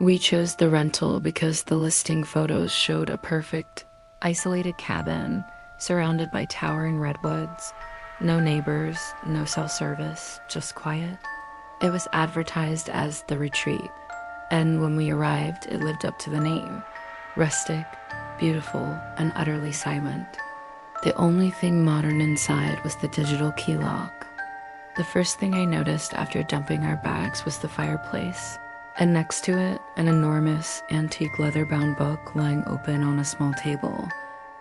We chose the rental because the listing photos showed a perfect, isolated cabin surrounded by towering redwoods. No neighbors, no cell service, just quiet. It was advertised as the retreat, and when we arrived, it lived up to the name. Rustic, beautiful, and utterly silent. The only thing modern inside was the digital key lock. The first thing I noticed after dumping our bags was the fireplace, and next to it, an enormous antique leather-bound book lying open on a small table.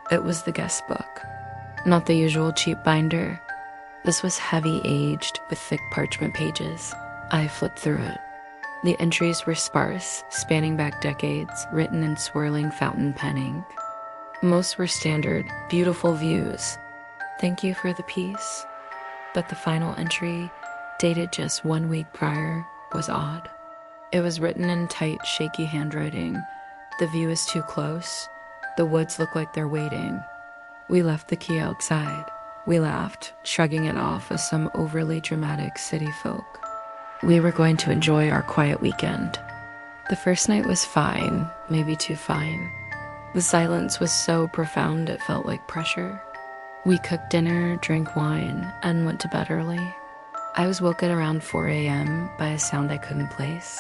It was the guest book, not the usual cheap binder. This was heavy-aged with thick parchment pages. I flipped through it. The entries were sparse, spanning back decades, written in swirling fountain pen ink. Most were standard, beautiful views. Thank you for the peace. But the final entry, dated just 1 week prior, was odd. It was written in tight, shaky handwriting. The view is too close. The woods look like they're waiting. We left the key outside. We laughed, shrugging it off as some overly dramatic city folk. We were going to enjoy our quiet weekend. The first night was fine, maybe too fine. The silence was so profound it felt like pressure. We cooked dinner, drank wine, and went to bed early. I was woken around 4 a.m. by a sound I couldn't place.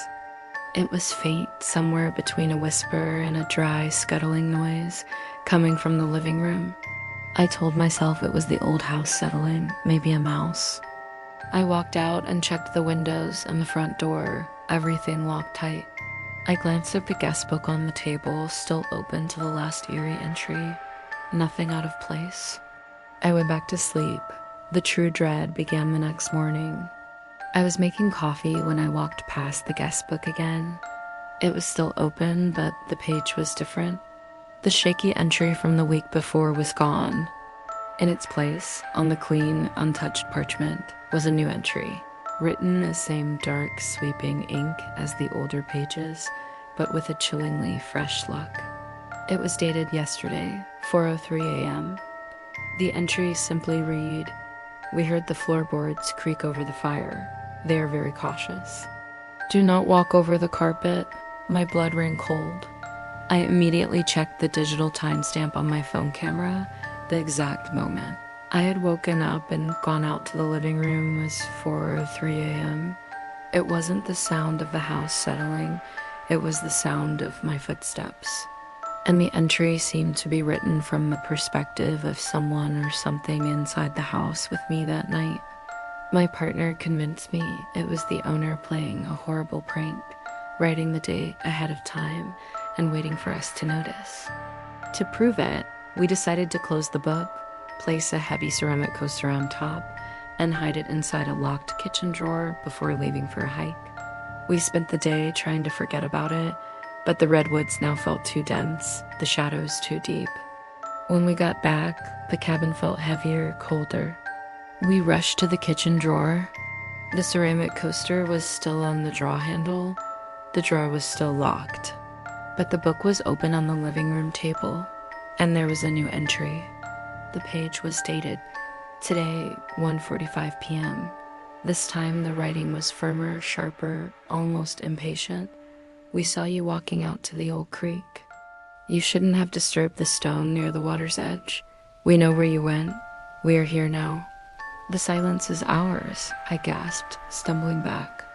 It was faint, somewhere between a whisper and a dry, scuttling noise coming from the living room. I told myself it was the old house settling, maybe a mouse. I walked out and checked the windows and the front door, everything locked tight. I glanced at the guest book on the table, still open to the last eerie entry. Nothing out of place. I went back to sleep. The true dread began the next morning. I was making coffee when I walked past the guest book again. It was still open, but the page was different. The shaky entry from the week before was gone. In its place, on the clean, untouched parchment, was a new entry, written in the same dark, sweeping ink as the older pages, but with a chillingly fresh look. It was dated yesterday, 4:03 a.m. The entry simply read, "We heard the floorboards creak over the fire. They are very cautious. Do not walk over the carpet." My blood ran cold. I immediately checked the digital timestamp on my phone camera. The exact moment I had woken up and gone out to the living room was 4:03 a.m. It wasn't the sound of the house settling, it was the sound of my footsteps. And the entry seemed to be written from the perspective of someone or something inside the house with me that night. My partner convinced me it was the owner playing a horrible prank, writing the date ahead of time and waiting for us to notice. To prove it, we decided to close the book, place a heavy ceramic coaster on top, and hide it inside a locked kitchen drawer before leaving for a hike. We spent the day trying to forget about it, but the redwoods now felt too dense, the shadows too deep. When we got back, the cabin felt heavier, colder. We rushed to the kitchen drawer. The ceramic coaster was still on the draw handle. The drawer was still locked. But the book was open on the living room table, and there was a new entry. The page was dated, today, 1:45 p.m. This time the writing was firmer, sharper, almost impatient. We saw you walking out to the old creek. You shouldn't have disturbed the stone near the water's edge. We know where you went. We are here now. The silence is ours, I gasped, stumbling back.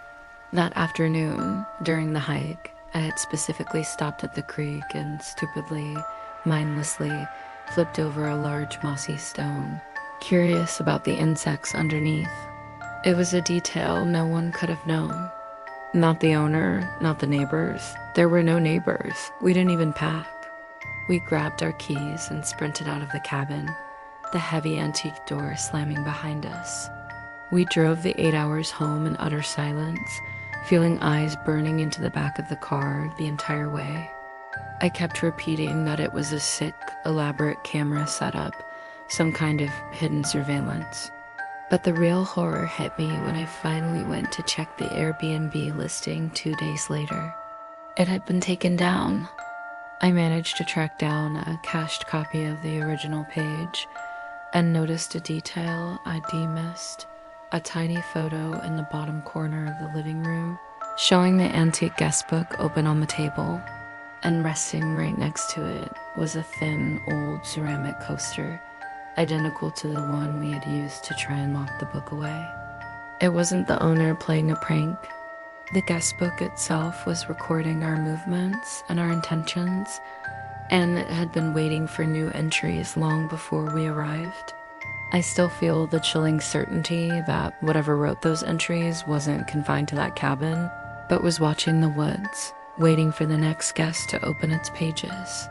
That afternoon, during the hike, I had specifically stopped at the creek and stupidly, mindlessly, flipped over a large mossy stone, curious about the insects underneath. It was a detail no one could have known. Not the owner, not the neighbors. There were no neighbors. We didn't even pack. We grabbed our keys and sprinted out of the cabin, the heavy antique door slamming behind us. We drove the 8 hours home in utter silence, feeling eyes burning into the back of the car the entire way. I kept repeating that it was a sick, elaborate camera setup, some kind of hidden surveillance. But the real horror hit me when I finally went to check the Airbnb listing 2 days later. It had been taken down. I managed to track down a cached copy of the original page and noticed a detail I'd missed, a tiny photo in the bottom corner of the living room, showing the antique guest book open on the table, and resting right next to it was a thin, old ceramic coaster, identical to the one we had used to try and lock the book away. It wasn't the owner playing a prank. The guest book itself was recording our movements and our intentions, and it had been waiting for new entries long before we arrived. I still feel the chilling certainty that whatever wrote those entries wasn't confined to that cabin, but was watching the woods, waiting for the next guest to open its pages.